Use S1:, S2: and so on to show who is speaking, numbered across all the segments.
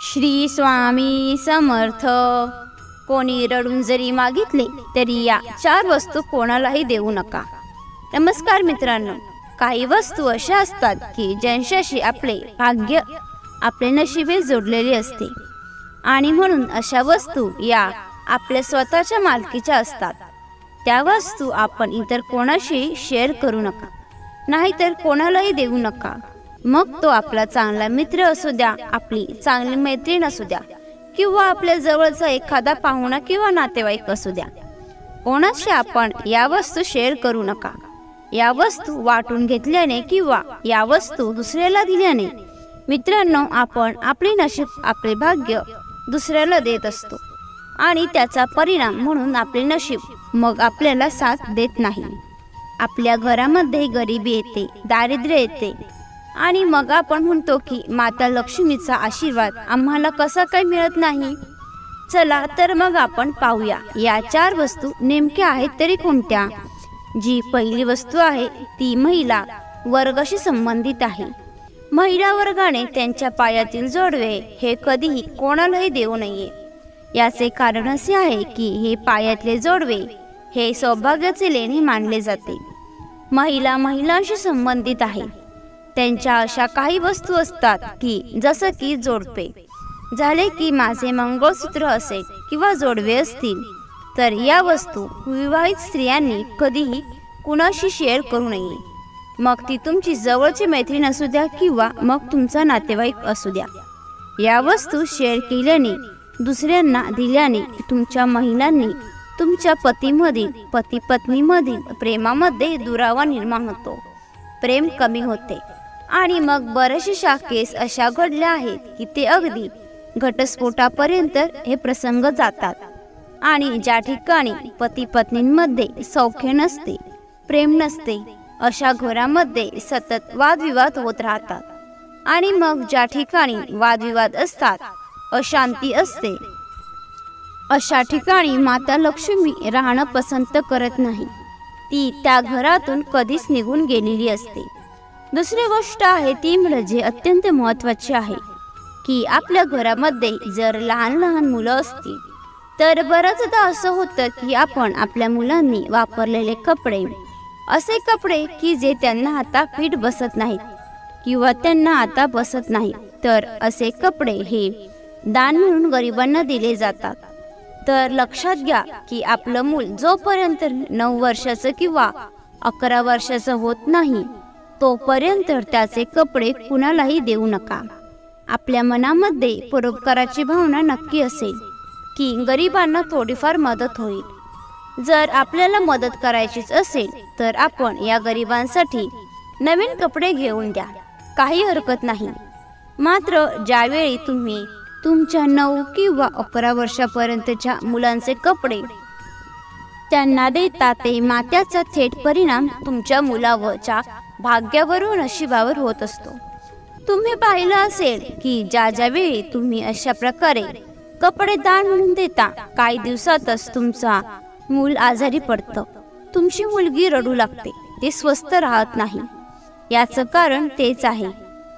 S1: श्री स्वामी समर्थ। कोणी रडून जरी मागितले तरी या 4 वस्तू कोणालाही देऊ नका। नमस्कार मित्रांनो, काही वस्तू अशा असतात की ज्यांच्याशी आपले भाग्य, आपले नशिबे जोडलेले असते आणि म्हणून अशा वस्तू या आपल्या स्वतःच्या मालकीच्या असतात। त्या वस्तू आपण इतर कोणाशी शेअर करू नका, नाहीतर कोणालाही देऊ नका। मग तो आपला चांगला मित्र असू द्या, आपली चांगली मैत्रीण असू द्या, किंवा आपल्या जवळचा एखादा पाहुणा किंवा नातेवाईक असू द्या, कोणाशी आपण या वस्तू शेअर करू नका। या वस्तू वाटून घेतल्याने किंवा या वस्तू दुसऱ्याला दिल्याने मित्रांनो, आपण आपले नशीब, आपले भाग्य दुसऱ्याला देत असतो आणि त्याचा परिणाम म्हणून आपले नशीब मग आपल्याला साथ देत नाही। आपल्या घरामध्ये गरिबी येते, दारिद्र्य येते आणि मग आपण म्हणतो की माता लक्ष्मीचा आशीर्वाद आम्हाला कसा काय मिळत नाही। चला तर मग आपण पाहूया या 4 वस्तू नेमक्या आहेत तरी कोणत्या। जी पहिली वस्तू आहे ती महिला वर्गाशी संबंधित आहे। महिला वर्गाने त्यांच्या पायातील जोडवे हे कधीही कोणालाही देऊ नये। याचे कारण असे आहे की हे पायातले जोडवे हे सौभाग्याचे लेणे मानले जाते। महिलांशी संबंधित आहे। त्यांच्या अशा काही वस्तू असतात की जसं की जोडपे झाले की माझे मंगळसूत्र असेल किंवा जोडवे असतील तर या वस्तू विवाहित स्त्रियांनी कधीही कुणाशी शेअर करू नये। मग ती तुमची जवळची मैत्रीण असू द्या किंवा मग तुमचा नातेवाईक असू द्या। या वस्तू शेअर केल्याने, दुसऱ्यांना दिल्याने तुमच्या महिलांनी तुमच्या पती पत्नीमधील प्रेमामध्ये दुरावा निर्माण होतो, प्रेम कमी होते आणि मग बरेचशा केस अशा घडल्या आहेत की ते अगदी घटस्फोटापर्यंत हे प्रसंग जातात। आणि ज्या ठिकाणी पती पत्नींमध्ये सौख्य नसते, प्रेम नसते, अशा घरामध्ये सतत वादविवाद होत राहतात आणि मग ज्या ठिकाणी वादविवाद असतात, अशांती असते, अशा ठिकाणी माता लक्ष्मी राहणं पसंत करत नाही। ती त्या घरातून कधीच निघून गेलेली असते। दुसरी गोष्ट आहे ती म्हणजे अत्यंत महत्त्वाची आहे की आपल्या घरामध्ये जर लहान लहान मुलं असतील तर बऱ्याचदा असं होतं की आपण आपल्या मुलांनी वापरलेले कपडे, असे कपडे की जे त्यांना आता फिट बसत नाहीत किंवा त्यांना आता बसत नाही, तर असे कपडे हे दान म्हणून गरिबांना दिले जातात। तर लक्षात घ्या की आपलं मूल जोपर्यंत 9 वर्षाचं किंवा 11 वर्षाचं होत नाही तोपर्यंत त्याचे कपडे कुणालाही देऊ नका। आपल्या मनामध्ये परोपकाराची भावना नक्की असेल की गरिबांना थोडीफार मदत होईल। जर आपल्याला मदत करायचीच असेल तर आपण या गरिबांसाठी नवीन कपडे घेऊन द्या, काही हरकत नाही। मात्र ज्यावेळी तुम्ही तुमच्या 9 किंवा 11 वर्षापर्यंतच्या मुलांचे कपडे त्यांना देता ते मात्याचा थेट परिणाम तुमच्या मुलावरच्या भाग्यावर व नशिबावर होत असतो। तुम्ही पाहिलं असेल की ज्यावेळी तुम्ही अशा प्रकारे कपडे दान म्हणून देता, काही दिवसातच तुमचा मूल आजारी पडतं, तुमची मुलगी रडू लागते, ते स्वस्थ राहत नाही। याचं कारण तेच आहे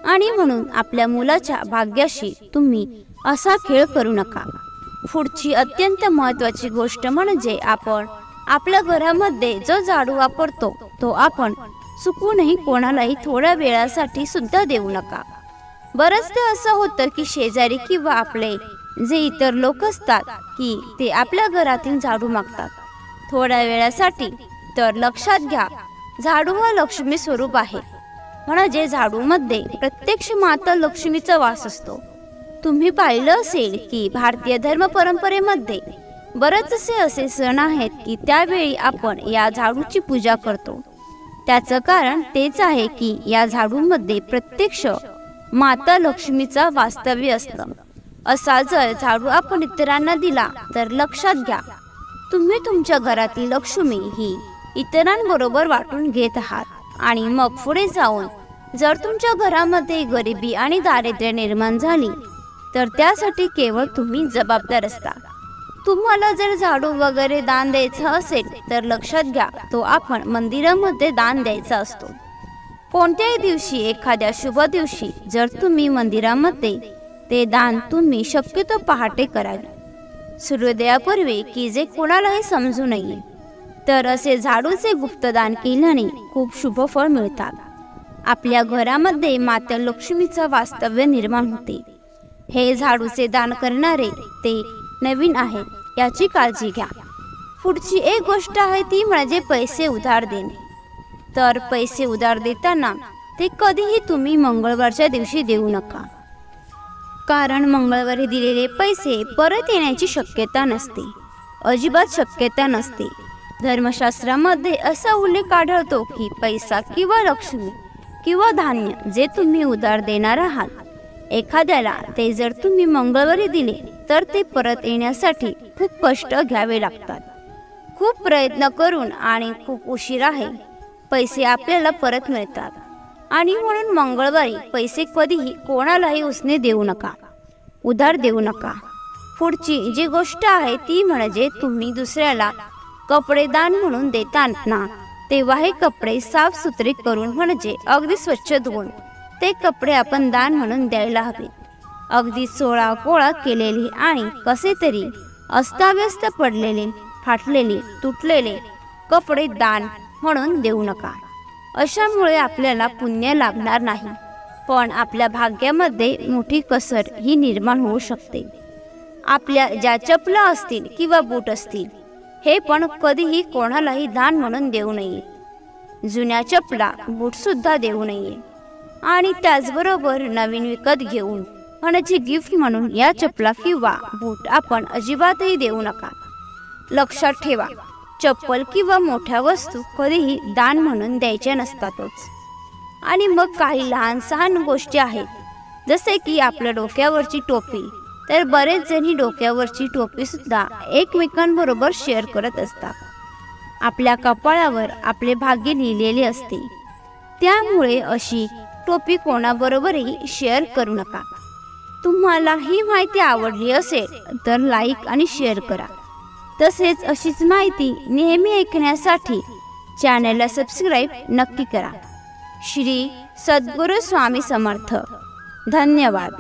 S1: आणि म्हणून आपल्या मुलाच्या भाग्याशी तुम्ही असा खेळ करू नका। पुढची अत्यंत महत्त्वाची गोष्ट म्हणजे आपण आपल्या घरामध्ये जो झाडू वापरतो तो आपण चुकूनही कोणालाही थोड्या वेळासाठी सुद्धा देऊ नका। बरंचदा असं होतं की शेजारी किंवा आपले जे इतर लोक असतात की ते आपल्या घरातील झाडू मागतात थोड्या वेळासाठी। तर लक्षात घ्या, झाडू हा लक्ष्मी स्वरूप आहे, म्हणजे झाडूमध्ये प्रत्यक्ष माता लक्ष्मीचा वास असतो। तुम्ही पाहिलं असेल की भारतीय धर्म परंपरेमध्ये बरेचसे असे सण आहेत की त्यावेळी आपण या झाडूची पूजा करतो। त्याचं कारण तेच आहे की या झाडूमध्ये प्रत्यक्ष माता लक्ष्मीचा वास्तव्य असतं। असा जर झाडू आपण इतरांना दिला तर लक्षात घ्या, तुम्ही तुमच्या घरातील लक्ष्मी ही इतरांबरोबर वाटून घेत आहात आणि मग पुढे जाऊन जर तुमच्या घरामध्ये गरिबी आणि दारिद्र्य निर्माण झाली तर त्यासाठी केवळ तुम्ही जबाबदार असता। तुम्हाला जर झाडू वगैरे दान द्यायचं असेल तर लक्षात घ्या, तो आपण मंदिरामध्ये दान द्यायचा असतो। कोणत्याही दिवशी, एखाद्या शुभ दिवशी जर तुम्ही मंदिरामध्ये ते दान तुम्ही शक्यतो पहाटे करावे, सूर्योदयापूर्वी, की जे कोणालाही समजू नये. तर असे झाडूचे गुप्तदान केल्याने खूप शुभ फळ मिळतात. आपल्या घरामध्ये माता लक्ष्मीचं वास्तव्य निर्माण होते. हे झाडूचे दान करणारे ते नवीन आहेत याची काळजी घ्या. पुढची एक गोष्ट आहे ती म्हणजे पैसे उधार देणे. तर पैसे उधार देताना ते कधीही तुम्ही मंगळवारच्या दिवशी देऊ नका, कारण मंगळवारी दिलेले पैसे परत येण्याची शक्यता नसते, अजिबात शक्यता नसते. धर्मशास्त्रामध्ये असा उल्लेख आढळतो की पैसा किंवा लक्ष्मी किंवा धान्य जे तुम्ही उधार देणार आहात एखाद्याला, ते जर तुम्ही मंगळवारी दिले तर ते परत येण्यासाठी खूप कष्ट घ्यावे लागतात. खूप प्रयत्न करून आणि खूप उशिरा हे पैसे आपल्याला परत मिळतात. आणि म्हणून मंगळवारी पैसे कधीही कोणालाही उसने देऊ नका, उधार देऊ नका. पुढची जी गोष्ट आहे ती म्हणजे तुम्ही दुसऱ्याला कपडे दान म्हणून देताना तेव्हा हे कपडे साफसुथरे करून, म्हणजे अगदी स्वच्छ धुवून ते कपडे आपण दान म्हणून द्यायला हवे. अगदी सोळापोळा केलेले आणि कसे तरी अस्ताव्यस्त पडलेले, फाटलेले, तुटलेले कपडे दान म्हणून देऊ नका. अशामुळे आपल्याला पुण्य लाभणार नाही, पण आपल्या भाग्यामध्ये मोठी कसर ही निर्माण होऊ शकते. आपल्या ज्या चपला असतील किंवा बूट असतील हे पण कधीही कोणालाही दान म्हणून देऊ नये. जुन्या चपला, बूटसुद्धा देऊ नये. आणि त्याचबरोबर नवीन विकत घेऊन म्हणजे गिफ्ट म्हणून या चपला किंवा बूट आपण अजिबातही देऊ नका. लक्षात ठेवा, चप्पल किंवा मोठ्या वस्तू कधीही दान म्हणून द्यायच्या नसतातच. आणि मग काही लहान सहान गोष्टी आहेत, जसे की आपल्या डोक्यावरची टोपी. तर बरेच जण ही डोक्यावरची टोपी सुद्धा एकमेकांबरोबर शेअर करत असतात. आपल्या कपाळावर आपले भाग्य लिहिलेले असते, त्यामुळे अशी टोपी कोणाबरोबरही शेअर करू नका. तुम्हाला ही माहिती आवडली असेल तर लाईक आणि शेअर करा. तसेच अशीच माहिती नेहमी ऐकण्यासाठी चॅनलला सबस्क्राईब नक्की करा. श्री सद्गुरू स्वामी समर्थ. धन्यवाद.